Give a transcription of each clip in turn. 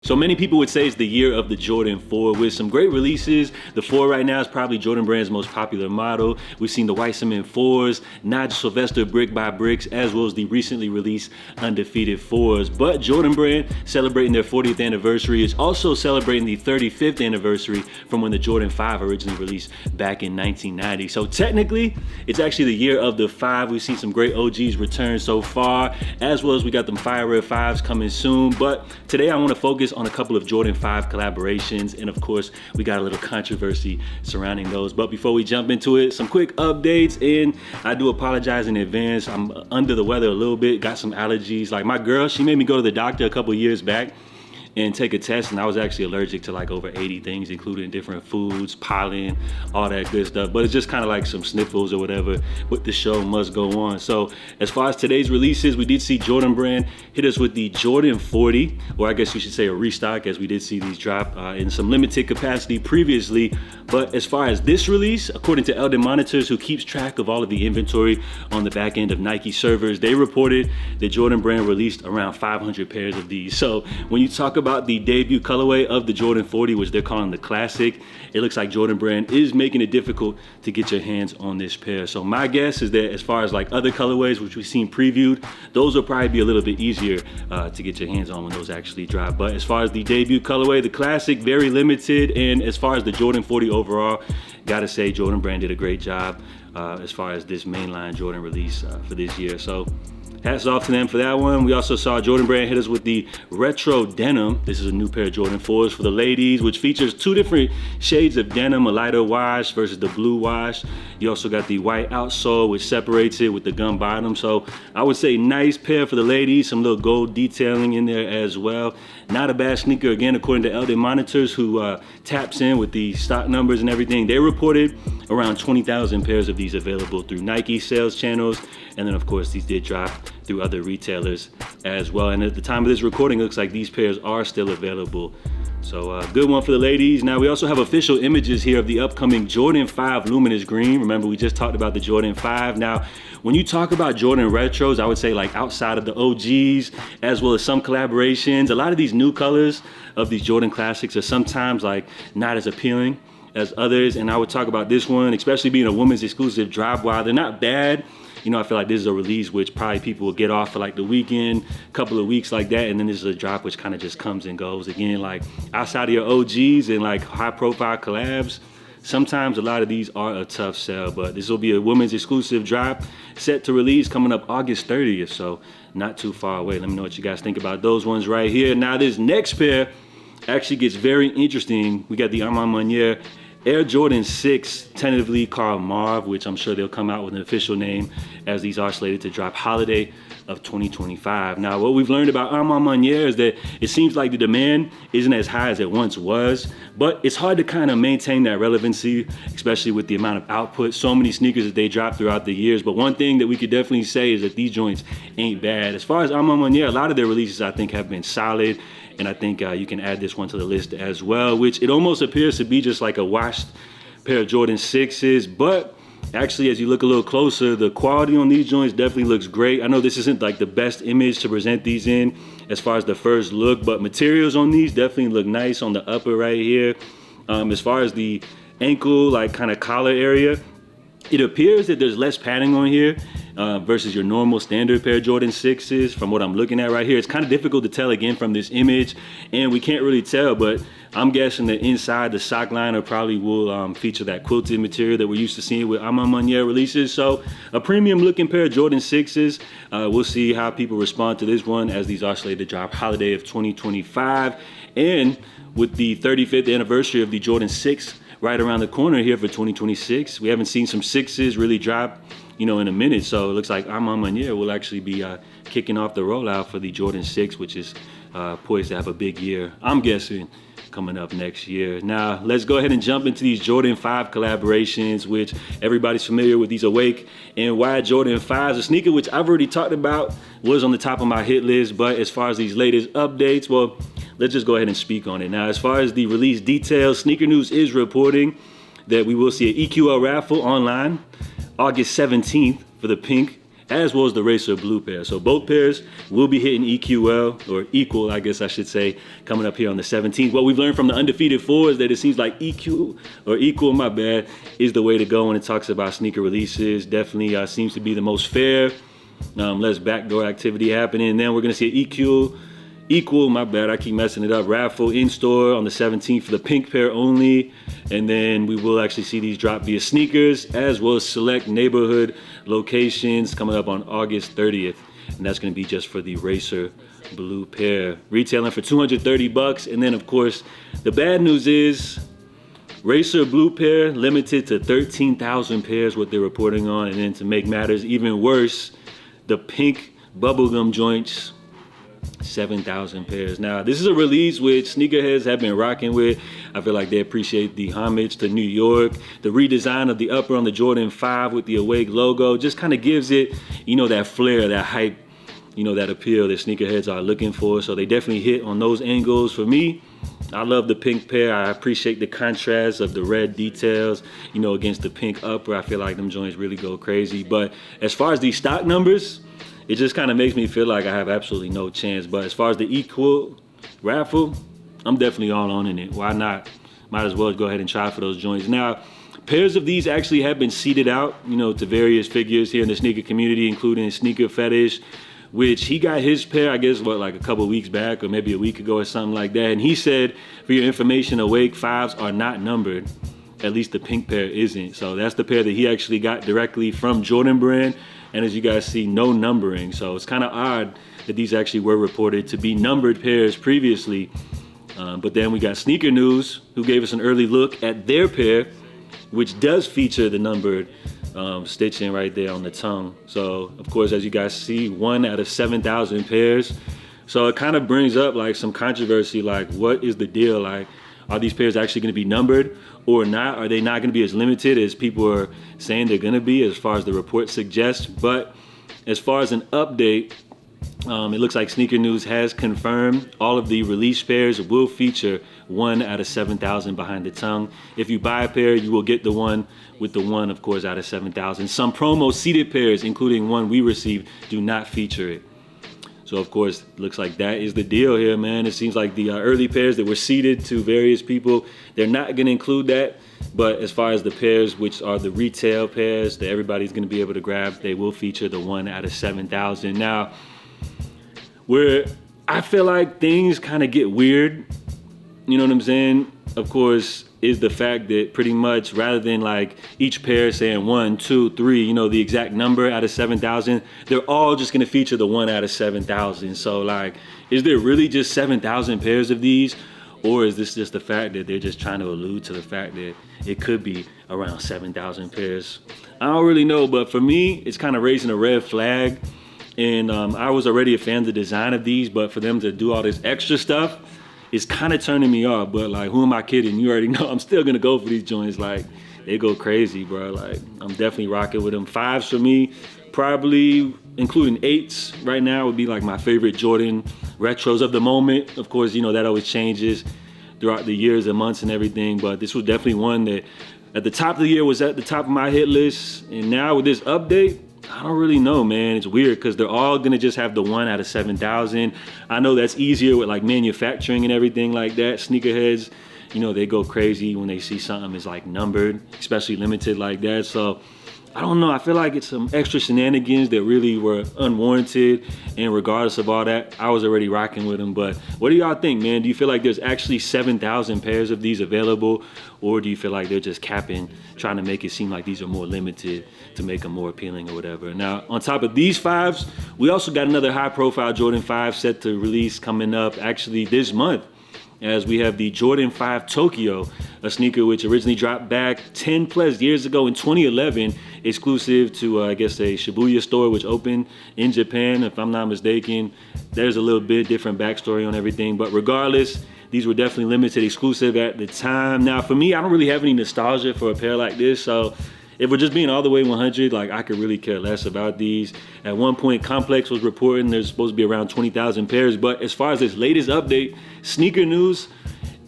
So many people would say it's the year of the Jordan 4 with some great releases. The 4 right now is probably Jordan Brand's most popular model. We've seen the white cement 4s, Nigel Sylvester brick by bricks, as well as the recently released undefeated 4s. But Jordan Brand, celebrating their 40th anniversary, is also celebrating the 35th anniversary from when the Jordan 5 originally released back in 1990. So technically, it's actually the year of the 5. We've seen some great OGs return so far, as well as we got them Fire Red 5s coming soon. But today I want to focus on a couple of Jordan 5 collaborations, and of course we got a little controversy surrounding those. But before we jump into it, some quick updates, and I do apologize in advance. I'm under the weather a little bit, got some allergies. Like my girl, she made me go to the doctor a couple years back and take a test, and I was actually allergic to like over 80 things, including different foods, pollen, all that good stuff. But it's just kind of like some sniffles or whatever, but the show must go on. So as far as today's releases, we did see Jordan Brand hit us with the Jordan 40, or I guess you should say a restock, as we did see these drop in some limited capacity previously. But as far as this release, according to Eldon Monitors, who keeps track of all of the inventory on the back end of Nike servers, they reported that Jordan Brand released around 500 pairs of these. So when you talk about the debut colorway of the Jordan 40, which they're calling the Classic, it looks like Jordan Brand is making it difficult to get your hands on this pair. So my guess is that as far as like other colorways, which we've seen previewed, those will probably be a little bit easier to get your hands on when those actually drop. But as far as the debut colorway, the Classic, very limited. And as far as the Jordan 40 overall, gotta say Jordan Brand did a great job as far as this mainline Jordan release for this year. So hats off to them for that one. We also saw Jordan Brand hit us with the Retro Denim. This is a new pair of Jordan 4s for the ladies, which features two different shades of denim, a lighter wash versus the blue wash. You also got the white outsole, which separates it with the gum bottom. So I would say nice pair for the ladies, some little gold detailing in there as well. Not a bad sneaker, again, according to Eldon Monitors, who taps in with the stock numbers and everything. They reported around 20,000 pairs of these available through Nike sales channels. And then of course, these did drop through other retailers as well. And at the time of this recording, it looks like these pairs are still available. So good one for the ladies. Now we also have official images here of the upcoming Jordan 5 Luminous Green. Remember, we just talked about the Jordan 5. Now, when you talk about Jordan retros, I would say like outside of the OGs, as well as some collaborations, a lot of these new colors of these Jordan classics are sometimes like not as appealing as others. And I would talk about this one, especially being a women's exclusive drop. While they're not bad, you know, I feel like this is a release which probably people will get off for like the weekend, couple of weeks like that, and then this is a drop which kind of just comes and goes. Again, like outside of your OGs and like high profile collabs, sometimes a lot of these are a tough sell, but this will be a women's exclusive drop set to release coming up August 30th, so not too far away. Let me know what you guys think about those ones right here. Now this next pair actually gets very interesting. We got the Armand Meunier Air Jordan 6, tentatively called Marv, which I'm sure they'll come out with an official name, as these are slated to drop holiday of 2025. Now, what we've learned about Armand Meunier is that it seems like the demand isn't as high as it once was, but it's hard to kind of maintain that relevancy, especially with the amount of output, so many sneakers that they drop throughout the years. But one thing that we could definitely say is that these joints ain't bad. As far as Armand Meunier, a lot of their releases I think have been solid. And I think you can add this one to the list as well, which it almost appears to be just like a washed pair of Jordan 6s. But actually, as you look a little closer, the quality on these joints definitely looks great. I know this isn't like the best image to present these in as far as the first look, but materials on these definitely look nice on the upper right here. As far as the ankle, like kind of collar area, it appears that there's less padding on here versus your normal standard pair of Jordan 6s from what I'm looking at right here. It's kind of difficult to tell again from this image, and we can't really tell, but I'm guessing that inside the sock liner probably will feature that quilted material that we're used to seeing with Armand Meunier releases. So a premium looking pair of Jordan 6s. We'll see how people respond to this one, as these are slated to drop holiday of 2025. And with the 35th anniversary of the Jordan 6 right around the corner here for 2026. We haven't seen some 6s really drop, you know, in a minute. So it looks like Armand Meunier will actually be kicking off the rollout for the Jordan 6, which is poised to have a big year, I'm guessing, coming up next year. Now, let's go ahead and jump into these Jordan 5 collaborations, which everybody's familiar with. These Awake and Wide Jordan 5s, a sneaker which I've already talked about, was on the top of my hit list. But as far as these latest updates, well, let's just go ahead and speak on it. Now, as far as the release details, Sneaker News is reporting that we will see an EQL raffle online August 17th for the pink as well as the Racer Blue pair. So both pairs will be hitting EQL, or equal, I guess I should say, coming up here on the 17th. What we've learned from the Undefeated 4 is that it seems like EQ, or equal, my bad, is the way to go when it talks about sneaker releases. Definitely seems to be the most fair, less backdoor activity happening. And then we're gonna see an equal, my bad, I keep messing it up, raffle in store on the 17th for the pink pair only. And then we will actually see these drop via sneakers, as well as select neighborhood locations coming up on August 30th. And that's gonna be just for the Racer Blue pair, retailing for $230. And then of course, the bad news is Racer Blue pair limited to 13,000 pairs, what they're reporting on. And then to make matters even worse, the pink bubblegum joints, 7,000 pairs. Now, this is a release which sneakerheads have been rocking with. I feel like they appreciate the homage to New York. The redesign of the upper on the Jordan 5 with the Awake logo just kind of gives it, you know, that flair, that hype, you know, that appeal that sneakerheads are looking for. So they definitely hit on those angles. For me, I love the pink pair. I appreciate the contrast of the red details, you know, against the pink upper. I feel like them joints really go crazy. But as far as these stock numbers, it just kind of makes me feel like I have absolutely no chance. But as far as the equal raffle, I'm definitely all on in it. Why not? Might as well go ahead and try for those joints. Now, pairs of these actually have been seeded out, you know, to various figures here in the sneaker community, including Sneaker Fetish, which he got his pair, I guess, what, like a couple weeks back or maybe a week ago or something like that. And he said, for your information, Awake 5s are not numbered. At least the pink pair isn't. So that's the pair that he actually got directly from Jordan Brand. And as you guys see, no numbering. So it's kind of odd that these actually were reported to be numbered pairs previously. But then we got Sneaker News, who gave us an early look at their pair, which does feature the numbered stitching right there on the tongue. So of course, as you guys see, 1 out of 7,000 pairs. So it kind of brings up like some controversy, like what is the deal? Like, are these pairs actually going to be numbered or not? Are they not going to be as limited as people are saying they're going to be, as far as the report suggests? But as far as an update, it looks like Sneaker News has confirmed all of the release pairs will feature 1 out of 7,000 behind the tongue. If you buy a pair, you will get the one with the 1, of course, out of 7,000. Some promo seeded pairs, including one we received, do not feature it. So of course, looks like that is the deal here, man. It seems like the early pairs that were seeded to various people, they're not gonna include that. But as far as the pairs, which are the retail pairs that everybody's gonna be able to grab, they will feature the 1 out of 7,000. Now, where I feel like things kind of get weird, you know what I'm saying? Of course, is the fact that pretty much rather than like each pair saying 1, 2, 3, you know, the exact number out of 7,000, they're all just gonna feature the 1 out of 7,000. So like, is there really just 7,000 pairs of these? Or is this just the fact that they're just trying to allude to the fact that it could be around 7,000 pairs? I don't really know, but for me, it's kind of raising a red flag. And I was already a fan of the design of these, but for them to do all this extra stuff, it's kind of turning me off. But like, who am I kidding? You already know I'm still gonna go for these joints. Like, they go crazy, bro. Like, I'm definitely rocking with them. 5s for me, probably including 8s right now would be like my favorite Jordan retros of the moment. Of course, you know, that always changes throughout the years and months and everything, but this was definitely one that at the top of the year was at the top of my hit list. And now with this update, I don't really know, man. It's weird because they're all gonna just have the 1 out of 7,000. I know that's easier with like manufacturing and everything like that. Sneakerheads, you know, they go crazy when they see something is like numbered, especially limited like that. So I don't know. I feel like it's some extra shenanigans that really were unwarranted. And regardless of all that, I was already rocking with them. But what do y'all think, man? Do you feel like there's actually 7,000 pairs of these available? Or do you feel like they're just capping, trying to make it seem like these are more limited to make them more appealing or whatever? Now, on top of these 5s, we also got another high profile Jordan 5 set to release coming up actually this month, as we have the Jordan 5 Tokyo, a sneaker which originally dropped back 10 plus years ago in 2011, exclusive to, I guess, a Shibuya store which opened in Japan, if I'm not mistaken. There's a little bit different backstory on everything, but regardless, these were definitely limited exclusive at the time. Now, for me, I don't really have any nostalgia for a pair like this, so if we're just being all the way 100, like, I could really care less about these. At one point, Complex was reporting there's supposed to be around 20,000 pairs, but as far as this latest update, Sneaker News,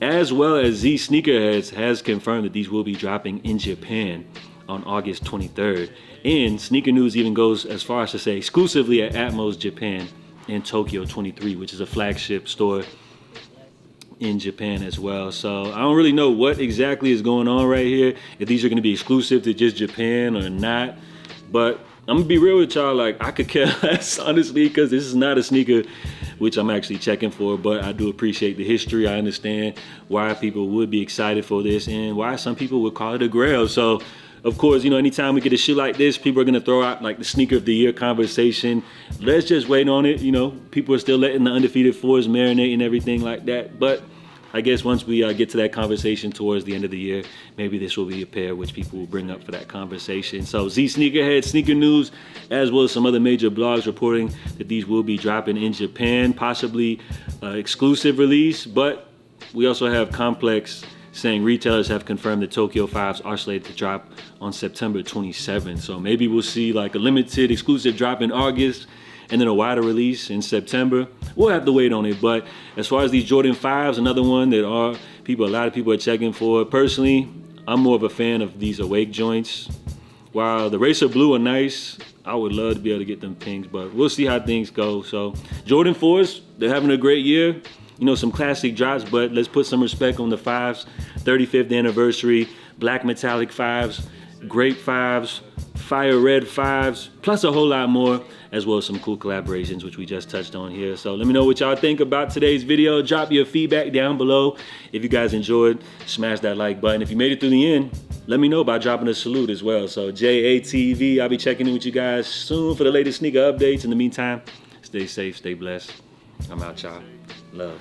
as well as Z Sneakerheads, has confirmed that these will be dropping in Japan on August 23rd. And sneaker news even goes as far as to say exclusively at Atmos Japan in Tokyo 23, which is a flagship store in Japan as well. So I don't really know what exactly is going on right here, if these are going to be exclusive to just Japan or not. But I'm gonna be real with y'all, like, I could care less, honestly, because this is not a sneaker which I'm actually checking for, but I do appreciate the history. I understand why people would be excited for this and why some people would call it a grail. So of course, you know, anytime we get a shit like this, people are gonna throw out like the sneaker of the year conversation. Let's just wait on it. You know, people are still letting the undefeated fours marinate and everything like that. But I guess once we get to that conversation towards the end of the year, maybe this will be a pair which people will bring up for that conversation. So Z Sneakerhead, sneaker news, as well as some other major blogs reporting that these will be dropping in Japan, possibly exclusive release. But we also have Complex saying retailers have confirmed the Tokyo 5s are slated to drop on September 27th. So maybe we'll see like a limited exclusive drop in August and then a wider release in September. We'll have to wait on it. But as far as these Jordan 5s, another one that a lot of people are checking for. Personally, I'm more of a fan of these awake joints. While the Racer Blue are nice, I would love to be able to get them pinks, but we'll see how things go. So Jordan 4s, they're having a great year. You know, some classic drops, but let's put some respect on the 5s. 35th anniversary, black metallic 5s, grape 5s, fire red 5s, plus a whole lot more, as well as some cool collaborations, which we just touched on here. So let me know what y'all think about today's video. Drop your feedback down below. If you guys enjoyed, smash that like button. If you made it through the end, let me know by dropping a salute as well. So JATV, I'll be checking in with you guys soon for the latest sneaker updates. In the meantime, stay safe, stay blessed. I'm out, y'all. Love.